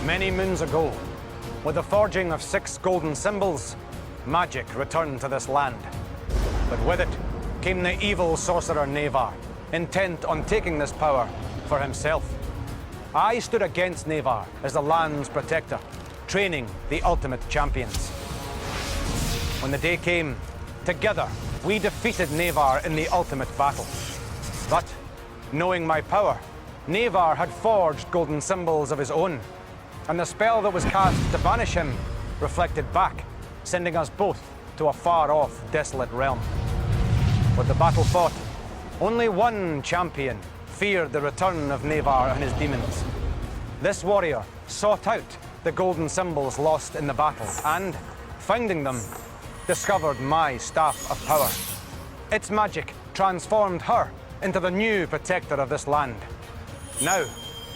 Many moons ago, with the forging of 6 golden symbols, magic returned to this land. But with it came the evil sorcerer Navar, intent on taking this power for himself. I stood against Navar as the land's protector, training the ultimate champions. When the day came, together we defeated Navar in the ultimate battle. But, knowing my power, Navar had forged golden symbols of his own, and the spell that was cast to banish him reflected back, sending us both to a far-off, desolate realm. With the battle fought, only one champion feared the return of Navar and his demons. This warrior sought out the golden symbols lost in the battle and, finding them, discovered my staff of power. Its magic transformed her into the new protector of this land. Now,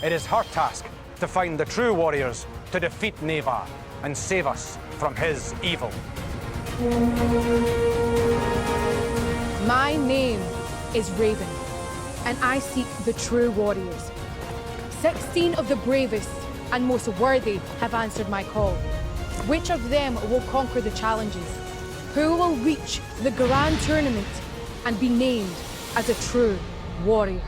it is her task to find the true warriors to defeat Navar and save us from his evil. My name is Raven, and I seek the true warriors. 16 of the bravest and most worthy have answered my call. Which of them will conquer the challenges? Who will reach the grand tournament and be named as a true warrior?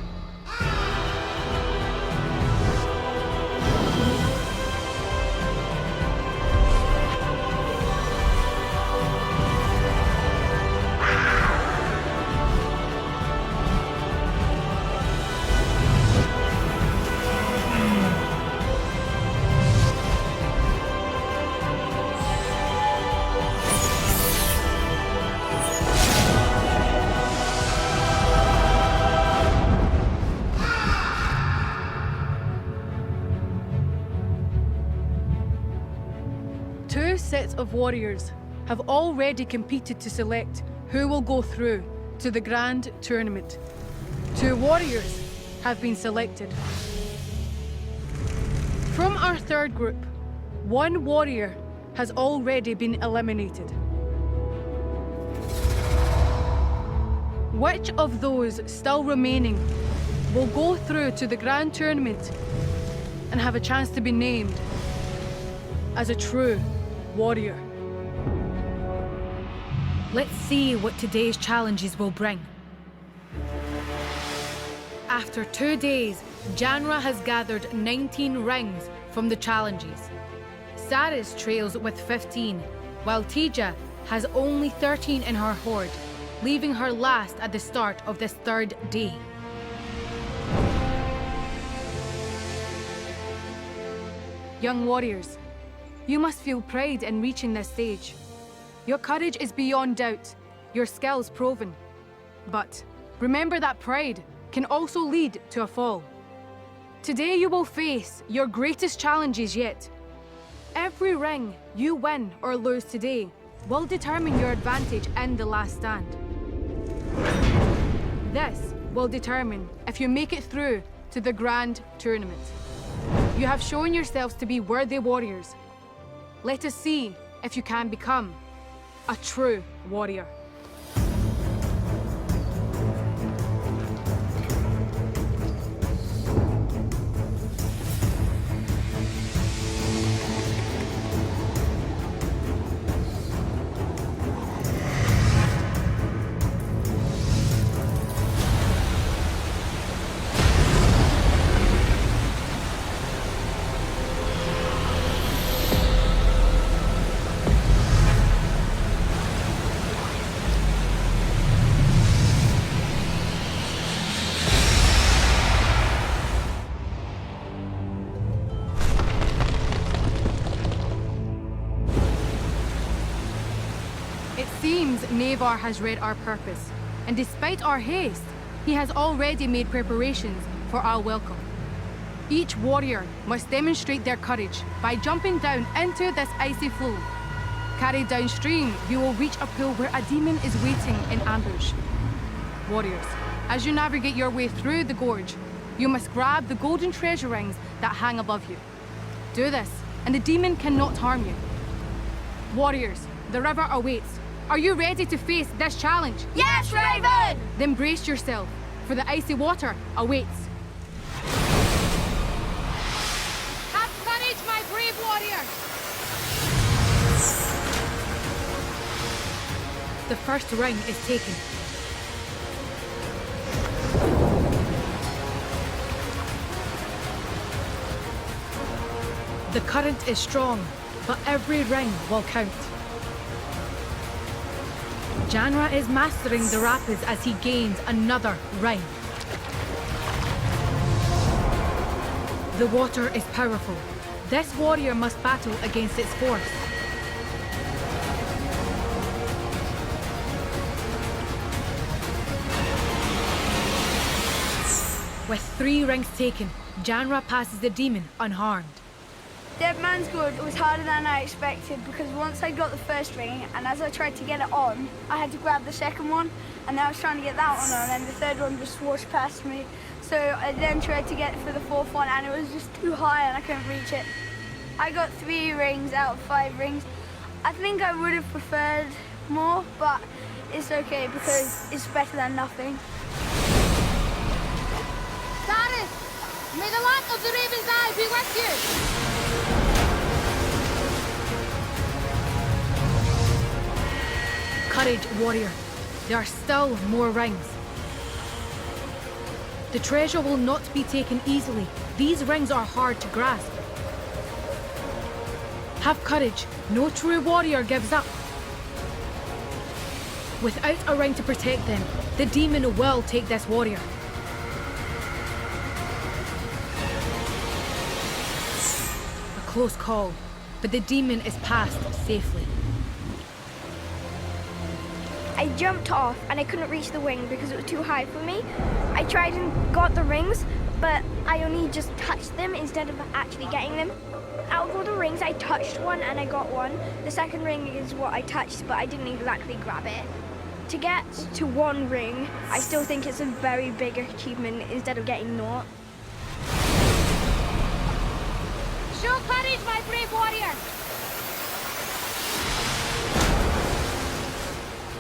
Sets of warriors have already competed to select who will go through to the grand tournament. 2 warriors have been selected. From our third group, 1 warrior has already been eliminated. Which of those still remaining will go through to the grand tournament and have a chance to be named as a true warrior? Let's see what today's challenges will bring. After 2 days, Janra has gathered 19 rings from the challenges. Saris trails with 15, while Tija has only 13 in her hoard, leaving her last at the start of this 3rd day. Young warriors, you must feel pride in reaching this stage. Your courage is beyond doubt, your skills proven. But remember that pride can also lead to a fall. Today you will face your greatest challenges yet. Every ring you win or lose today will determine your advantage in the last stand. This will determine if you make it through to the grand tournament. You have shown yourselves to be worthy warriors. Let us see if you can become a true warrior. Navar has read our purpose, and despite our haste, he has already made preparations for our welcome. Each warrior must demonstrate their courage by jumping down into this icy flow. Carried downstream, you will reach a pool where a demon is waiting in ambush. Warriors, as you navigate your way through the gorge, you must grab the golden treasure rings that hang above you. Do this, and the demon cannot harm you. Warriors, the river awaits. Are you ready to face this challenge? Yes, Raven! Then brace yourself, for the icy water awaits. Have courage, my brave! The first ring is taken. The current is strong, but every ring will count. Janra is mastering the rapids as he gains another ring. The water is powerful. This warrior must battle against its force. With 3 rings taken, Janra passes the demon unharmed. Dead Man's Gorge was harder than I expected because once I got the first ring and as I tried to get it on, I had to grab the second one and then I was trying to get that one on and the third one just swashed past me. So I then tried to get for the fourth one and it was just too high and I couldn't reach it. I got 3 rings out of 5 rings. I think I would have preferred more, but it's okay because it's better than nothing. Saris, may the light of the Raven's Eye be with you! Courage, warrior. There are still more rings. The treasure will not be taken easily. These rings are hard to grasp. Have courage. No true warrior gives up. Without a ring to protect them, the demon will take this warrior. A close call, but the demon is passed safely. I jumped off and I couldn't reach the wing because it was too high for me. I tried and got the rings, but I only just touched them instead of actually getting them. Out of all the rings, I touched one and I got one. The second ring is what I touched, but I didn't exactly grab it. To get to 1 ring, I still think it's a very big achievement instead of getting naught. Show courage, my brave warrior!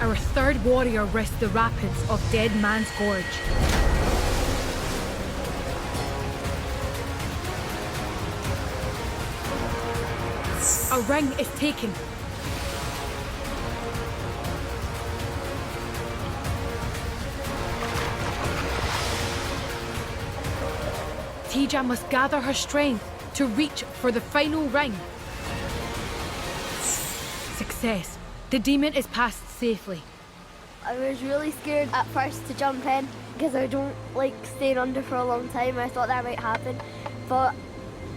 Our third warrior risks the rapids of Dead Man's Gorge. A ring is taken. Tija must gather her strength to reach for the final ring. Success. The demon is passed safely. I was really scared at first to jump in because I don't like staying under for a long time. I thought that might happen, but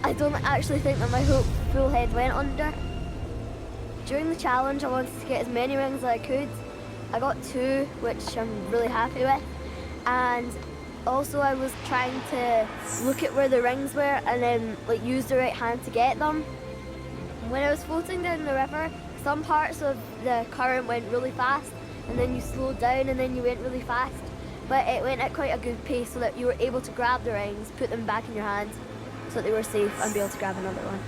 I don't actually think that my whole full head went under. During the challenge, I wanted to get as many rings as I could. I got 2, which I'm really happy with, and also I was trying to look at where the rings were and then like use the right hand to get them. When I was floating down the river, some parts of the current went really fast and then you slowed down and then you went really fast. But it went at quite a good pace so that you were able to grab the rings, put them back in your hands so that they were safe and be able to grab another one.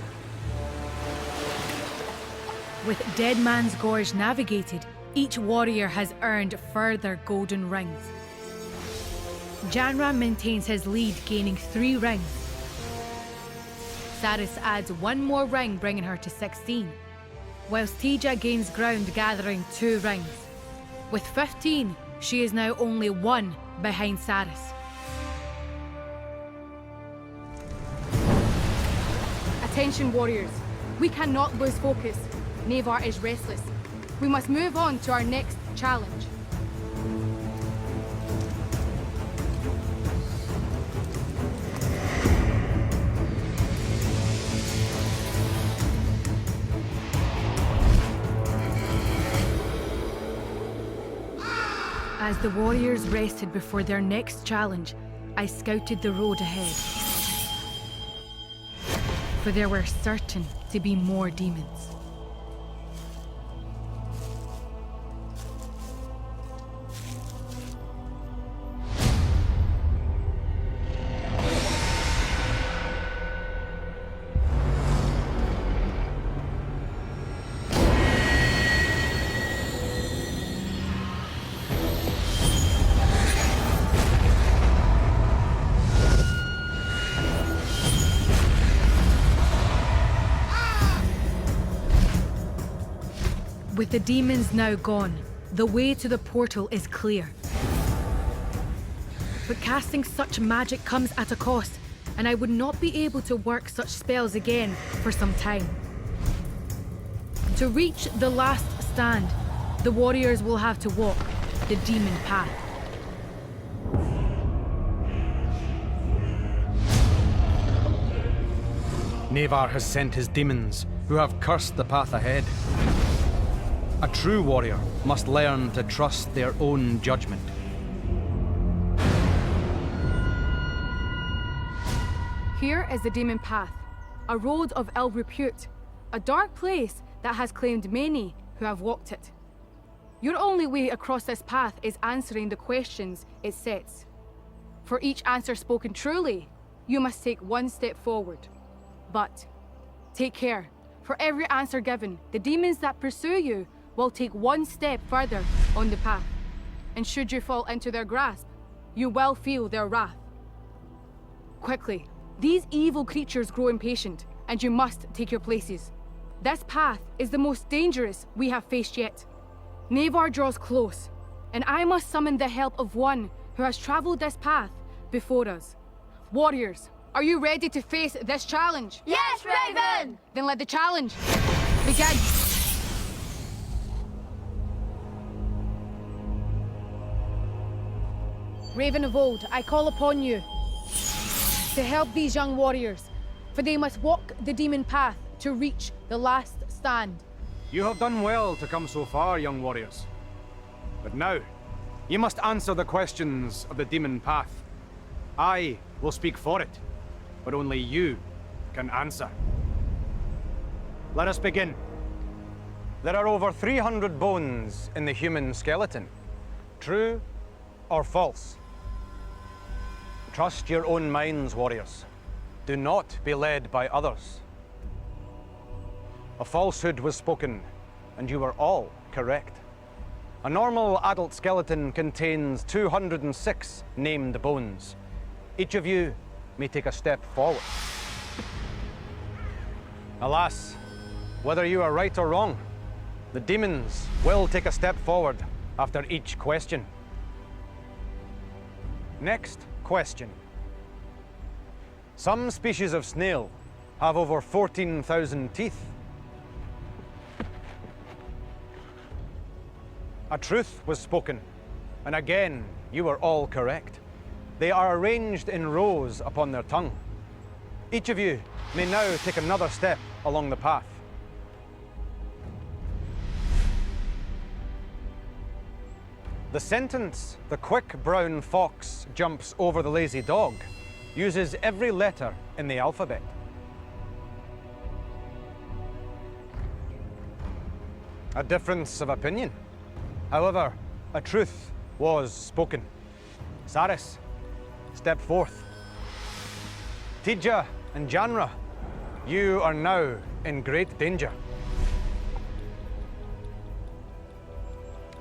With Dead Man's Gorge navigated, each warrior has earned further golden rings. Janra maintains his lead, gaining 3 rings. Saris adds 1 more ring, bringing her to 16. Whilst Tija gains ground, gathering 2 rings. With 15, she is now only 1 behind Saris. Attention, warriors. We cannot lose focus. Navar is restless. We must move on to our next challenge. As the warriors rested before their next challenge, I scouted the road ahead. For there were certain to be more demons. With the demons now gone, the way to the portal is clear. But casting such magic comes at a cost, and I would not be able to work such spells again for some time. To reach the last stand, the warriors will have to walk the demon path. Navar has sent his demons, who have cursed the path ahead. A true warrior must learn to trust their own judgment. Here is the demon path, a road of ill repute, a dark place that has claimed many who have walked it. Your only way across this path is answering the questions it sets. For each answer spoken truly, you must take one step forward. But take care, for every answer given, the demons that pursue you will take one step further on the path. And should you fall into their grasp, you will feel their wrath. Quickly, these evil creatures grow impatient, and you must take your places. This path is the most dangerous we have faced yet. Navar draws close, and I must summon the help of one who has traveled this path before us. Warriors, are you ready to face this challenge? Yes, Raven! Then let the challenge begin. Raven of old, I call upon you to help these young warriors, for they must walk the demon path to reach the last stand. You have done well to come so far, young warriors. But now, you must answer the questions of the demon path. I will speak for it, but only you can answer. Let us begin. There are over 300 bones in the human skeleton. True or false? Trust your own minds, warriors. Do not be led by others. A falsehood was spoken, and you were all correct. A normal adult skeleton contains 206 named bones. Each of you may take a step forward. Alas, whether you are right or wrong, the demons will take a step forward after each question. Next question. Some species of snail have over 14,000 teeth. A truth was spoken, and again, you were all correct. They are arranged in rows upon their tongue. Each of you may now take another step along the path. The sentence, "The quick brown fox jumps over the lazy dog," uses every letter in the alphabet. A difference of opinion. However, a truth was spoken. Saris, step forth. Tija and Janra, you are now in great danger.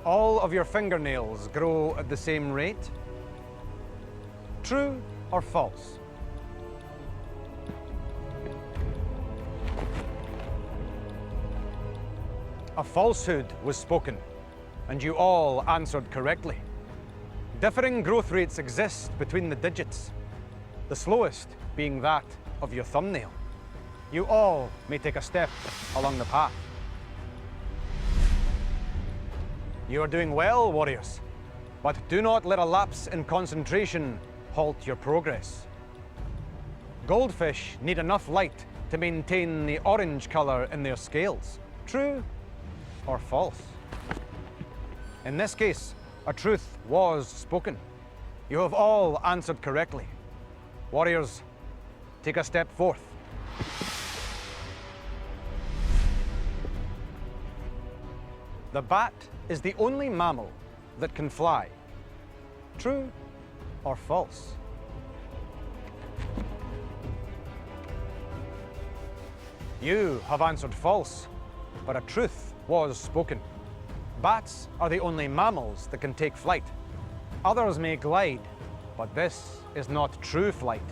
All of your fingernails grow at the same rate. True or false? A falsehood was spoken, and you all answered correctly. Differing growth rates exist between the digits, the slowest being that of your thumbnail. You all may take a step along the path. You are doing well, warriors, but do not let a lapse in concentration halt your progress. Goldfish need enough light to maintain the orange color in their scales. True or false? In this case, a truth was spoken. You have all answered correctly. Warriors, take a step forth. The bat is the only mammal that can fly. True or false? You have answered false, but a truth was spoken. Bats are the only mammals that can take flight. Others may glide, but this is not true flight.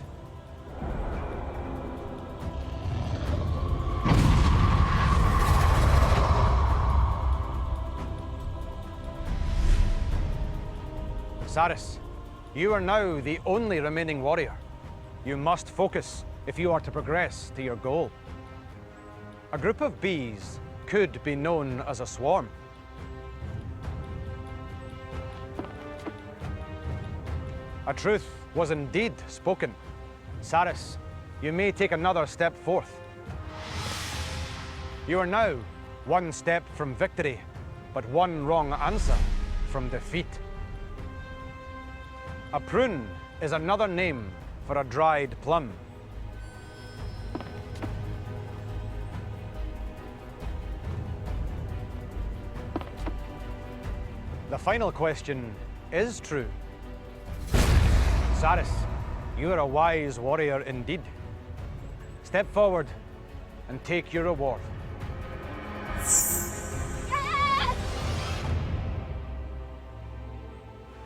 Saris, you are now the only remaining warrior. You must focus if you are to progress to your goal. A group of bees could be known as a swarm. A truth was indeed spoken. Saris, you may take another step forth. You are now one step from victory, but one wrong answer from defeat. A prune is another name for a dried plum. The final question is true. Saris, you are a wise warrior indeed. Step forward and take your reward.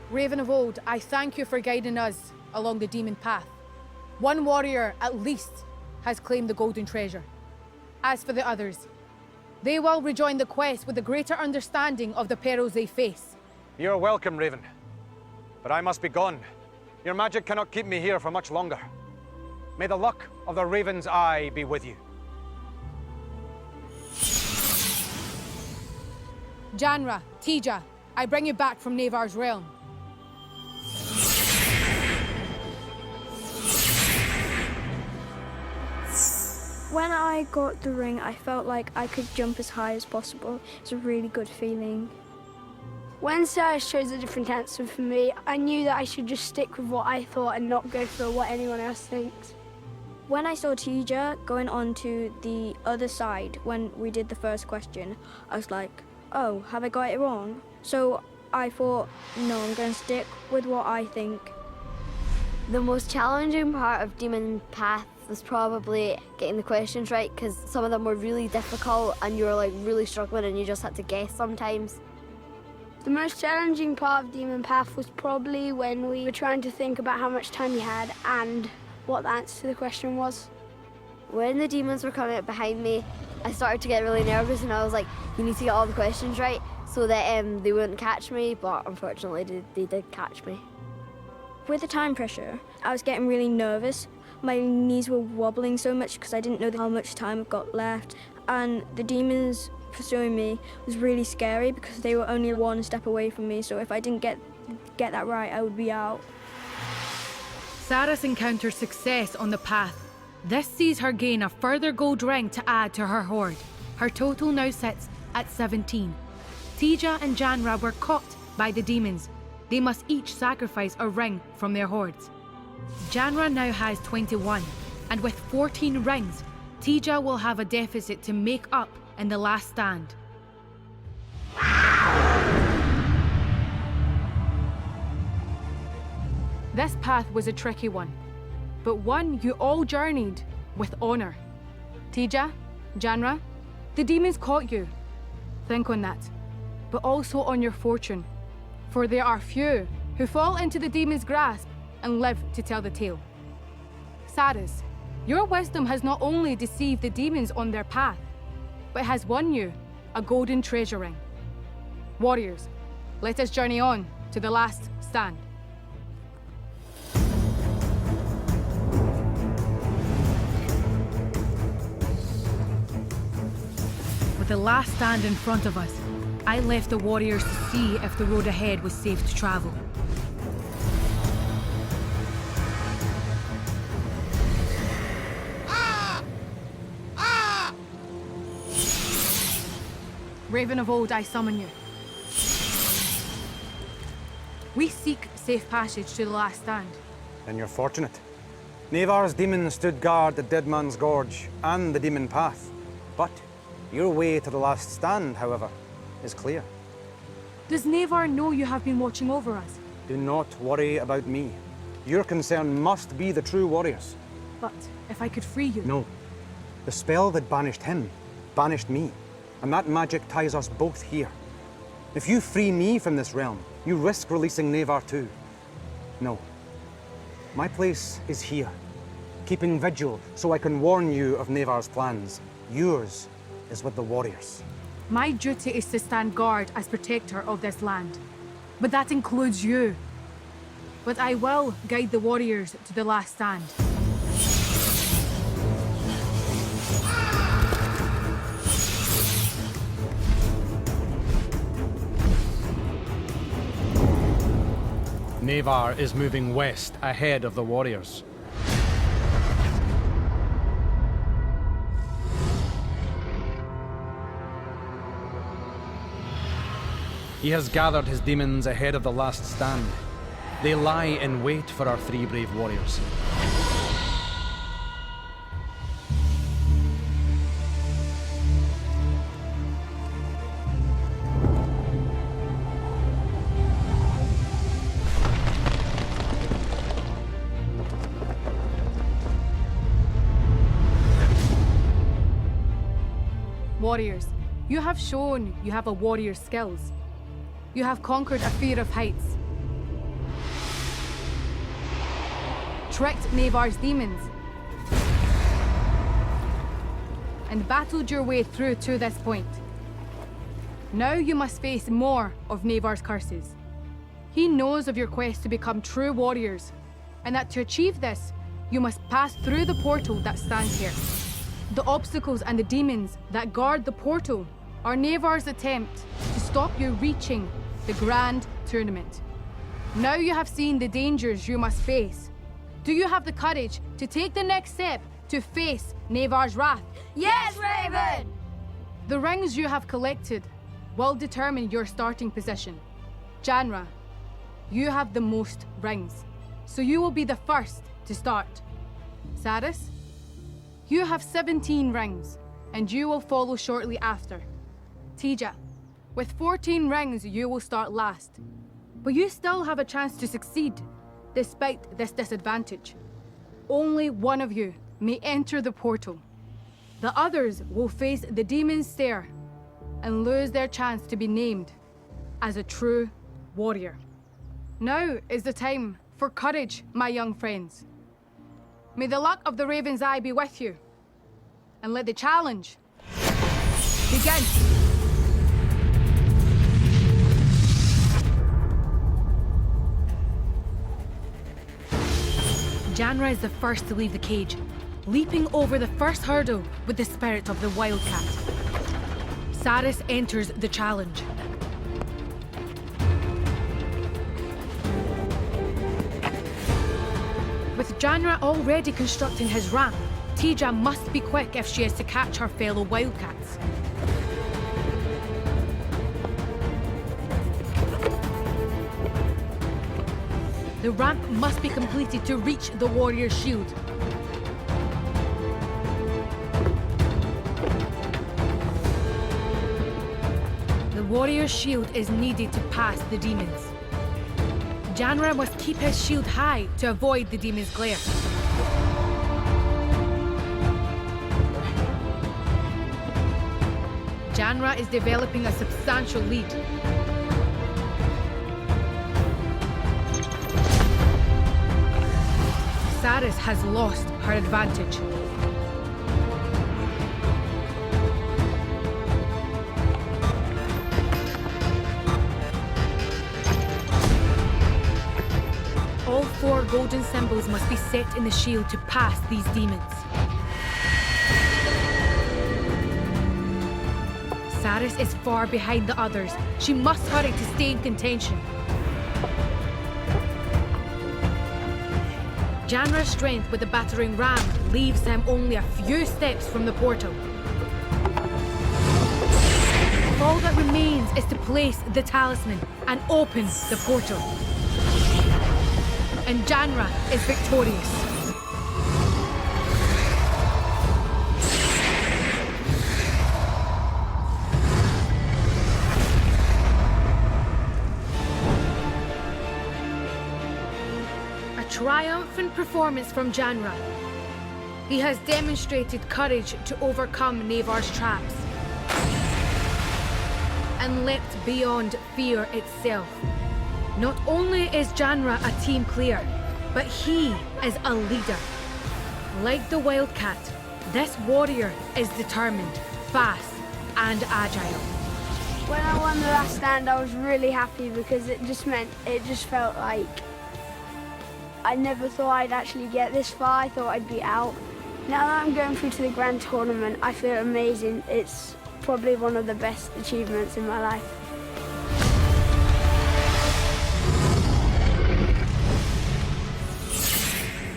Raven of Old, I thank you for guiding us along the demon path. One warrior, at least, has claimed the golden treasure. As for the others, they will rejoin the quest with a greater understanding of the perils they face. You're welcome, Raven. But I must be gone. Your magic cannot keep me here for much longer. May the luck of the Raven's Eye be with you. Janra, Tija, I bring you back from Navar's realm. When I got the ring, I felt like I could jump as high as possible. It's a really good feeling. When Saris chose a different answer for me, I knew that I should just stick with what I thought and not go for what anyone else thinks. When I saw Tija going on to the other side when we did the first question, I was like, oh, have I got it wrong? So I thought, no, I'm going to stick with what I think. The most challenging part of Demon Path was probably getting the questions right, because some of them were really difficult and you were like really struggling and you just had to guess sometimes. The most challenging part of Demon Path was probably when we were trying to think about how much time we had and what the answer to the question was. When the demons were coming up behind me, I started to get really nervous and I was like, you need to get all the questions right so that they wouldn't catch me, but unfortunately they did catch me. With the time pressure, I was getting really nervous. My knees were wobbling so much because I didn't know how much time I've got left. And the demons pursuing me was really scary because they were only one step away from me, so if I didn't get that right, I would be out. Saris encounters success on the path. This sees her gain a further gold ring to add to her hoard. Her total now sits at 17. Tija and Janra were caught by the demons. They must each sacrifice a ring from their hoards. Janra now has 21, and with 14 rings, Tija will have a deficit to make up in the last stand. This path was a tricky one, but one you all journeyed with honor. Tija, Janra, the demons caught you. Think on that, but also on your fortune, for there are few who fall into the demon's grasp and live to tell the tale. Saris, your wisdom has not only deceived the demons on their path, but has won you a golden treasure ring. Warriors, let us journey on to the last stand. With the last stand in front of us, I left the warriors to see if the road ahead was safe to travel. Raven of Old, I summon you. We seek safe passage to the last stand. Then you're fortunate. Navar's demons stood guard at Dead Man's Gorge and the Demon Path. But your way to the last stand, however, is clear. Does Navar know you have been watching over us? Do not worry about me. Your concern must be the true warriors. But if I could free you... No. The spell that banished him banished me. And that magic ties us both here. If you free me from this realm, you risk releasing Navar too. No. My place is here, keeping vigil so I can warn you of Navar's plans. Yours is with the warriors. My duty is to stand guard as protector of this land. But that includes you. but I will guide the warriors to the last stand. Navar is moving west ahead of the warriors. He has gathered his demons ahead of the last stand. They lie in wait for our three brave warriors. Warriors, you have shown you have a warrior's skills. You have conquered a fear of heights, tricked Navar's demons, and battled your way through to this point. Now you must face more of Navar's curses. He knows of your quest to become true warriors, and that to achieve this, you must pass through the portal that stands here. The obstacles and the demons that guard the portal are Navar's attempt to stop you reaching the grand tournament. Now you have seen the dangers you must face. Do you have the courage to take the next step to face Navar's wrath? Yes, Raven! The rings you have collected will determine your starting position. Janra, you have the most rings, so you will be the first to start. Saris, you have 17 rings, and you will follow shortly after. Tija, with 14 rings, you will start last. But you still have a chance to succeed, despite this disadvantage. Only one of you may enter the portal. The others will face the demon's stare and lose their chance to be named as a true warrior. Now is the time for courage, my young friends. May the luck of the Raven's Eye be with you, and let the challenge begin. Janra is the first to leave the cage, leaping over the first hurdle with the spirit of the Wildcat. Saris enters the challenge. With Janra already constructing his ramp, Tija must be quick if she is to catch her fellow Wildcats. The ramp must be completed to reach the warrior's shield. The warrior's shield is needed to pass the demons. Janra must keep his shield high to avoid the demon's glare. Janra is developing a substantial lead. Saris has lost her advantage. All 4 golden symbols must be set in the shield to pass these demons. Saris is far behind the others. She must hurry to stay in contention. Janra's strength with the battering ram leaves him only a few steps from the portal. All that remains is to place the talisman and open the portal. And Janra is victorious. Triumphant performance from Janra. He has demonstrated courage to overcome Navar's traps and leapt beyond fear itself. Not only is Janra a team player, but he is a leader. Like the Wildcat, this warrior is determined, fast and agile. When I won the last stand, I was really happy because it just felt like I never thought I'd actually get this far. I thought I'd be out. Now that I'm going through to the grand tournament, I feel amazing. It's probably one of the best achievements in my life.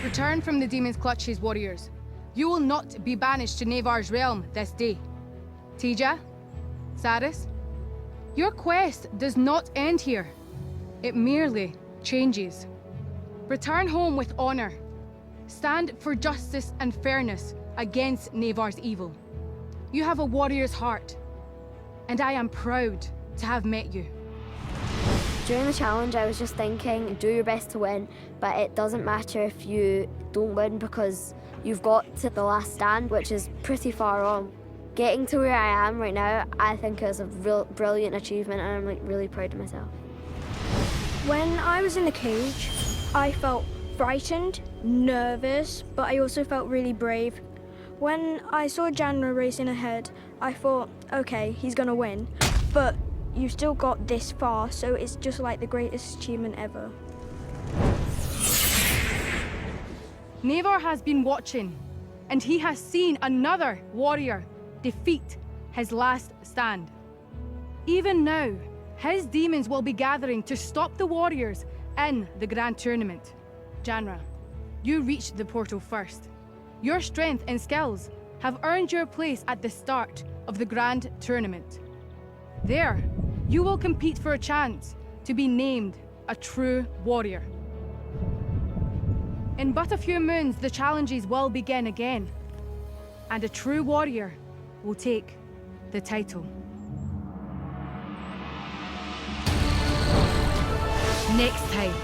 Return from the demon's clutches, warriors. You will not be banished to Navar's realm this day. Tija, Saris, your quest does not end here. It merely changes. Return home with honor. Stand for justice and fairness against Navar's evil. You have a warrior's heart, and I am proud to have met you. During the challenge, I was just thinking, do your best to win, but it doesn't matter if you don't win because you've got to the last stand, which is pretty far on. Getting to where I am right now, I think is a real brilliant achievement, and I'm really proud of myself. When I was in the cage, I felt frightened, nervous, but I also felt really brave. When I saw Janra racing ahead, I thought, okay, he's gonna win, but you still got this far, so it's just like the greatest achievement ever. Navar has been watching, and he has seen another warrior defeat his last stand. Even now, his demons will be gathering to stop the warriors in the grand tournament. Janra, you reached the portal first. Your strength and skills have earned your place at the start of the grand tournament. There, you will compete for a chance to be named a true warrior. In but a few moons, the challenges will begin again, and a true warrior will take the title. Next time,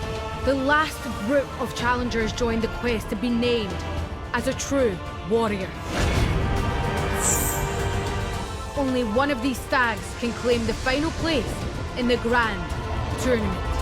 the last group of challengers join the quest to be named as a true warrior. Only one of these stags can claim the final place in the grand tournament.